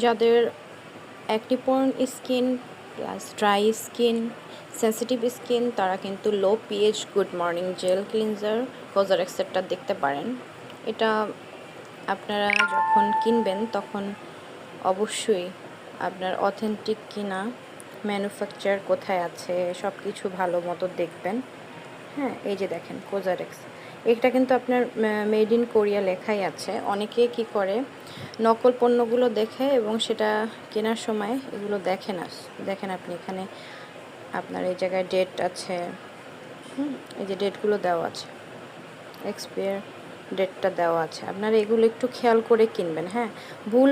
যাদের অ্যাক্টিপ্রোন skin plus dry skin, sensitive skin, তারা কিন্তু low pH good morning gel cleanser কোজারেক্সেরটা দেখতে পারেন। এটা আপনারা যখন কিনবেন তখন অবশ্যই আপনার অথেন্টিক কিনা, ম্যানুফ্যাকচার কোথায় আছে সব কিছু ভালো মতো দেখবেন। হ্যাঁ, এই যে দেখেন কোজারেক্স, এটা কিন্তু আপনার মেড ইন কোরিয়া লেখাই আছে। অনেকে কি করে নকল পণ্যগুলো দেখে এবং সেটা কেনার সময় এগুলো দেখে না। দেখেন আপনি এখানে আপনার এই জায়গায় ডেট আছে, এই যে ডেটগুলো দেওয়া আছে, এক্সপায়ার ডেটটা দেওয়া আছে। আপনারা এগুলো একটু খেয়াল করে কিনবেন। হ্যাঁ, ভুল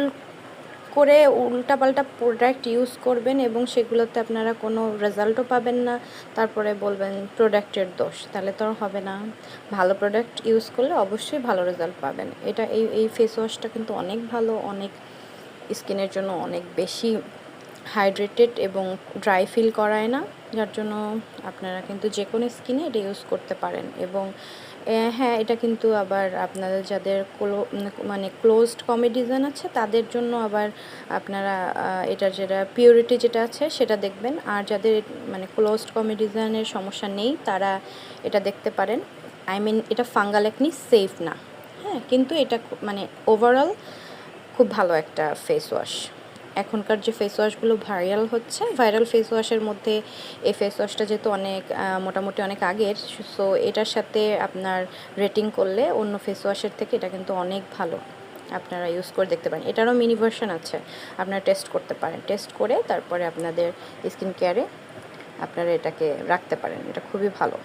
করে উল্টাপাল্টা প্রোডাক্ট ইউজ করবেন এবং সেগুলোতে আপনারা কোনো রেজাল্টও পাবেন না, তারপরে বলবেন প্রোডাক্টের দোষ, তাহলে তো আর হবে না। ভালো প্রোডাক্ট ইউজ করলে অবশ্যই ভালো রেজাল্ট পাবেন। এটা এই ফেস ওয়াশটা কিন্তু অনেক ভালো, অনেক স্কিনের জন্য অনেক বেশি হাইড্রেটেড এবং ড্রাই ফিল করায় না, যার জন্য আপনারা কিন্তু যে কোনো স্কিনে এটা ইউজ করতে পারেন। এবং হ্যাঁ, এটা কিন্তু আবার আপনাদের যাদের মানে ক্লোজড কমেডিজান আছে তাদের জন্য আবার আপনারা এটার যেটা পিউরিটি যেটা আছে সেটা দেখবেন। আর যাদের মানে ক্লোজড কমেডিজানের সমস্যা নেই তারা এটা দেখতে পারেন। এটা ফাঙ্গাল একনি সেফ না, হ্যাঁ, কিন্তু এটা মানে ওভারঅল খুব ভালো একটা ফেস ওয়াশ। এখনকার যে ফেস ওয়াশগুলো ভাইরাল ফেস ওয়াশের মধ্যে এই ফেস ওয়াশটা যেহেতু অনেক মোটামুটি অনেক আগের, সো এটার সাথে আপনার রেটিং করলে অন্য ফেস ওয়াশের থেকে এটা কিন্তু অনেক ভালো। আপনারা ইউজ করে দেখতে পারেন। এটারও মিনি ভার্সন আছে, আপনারা টেস্ট করতে পারেন। টেস্ট করে তারপরে আপনাদের স্কিন কেয়ারে আপনারা এটাকে রাখতে পারেন। এটা খুবই ভালো।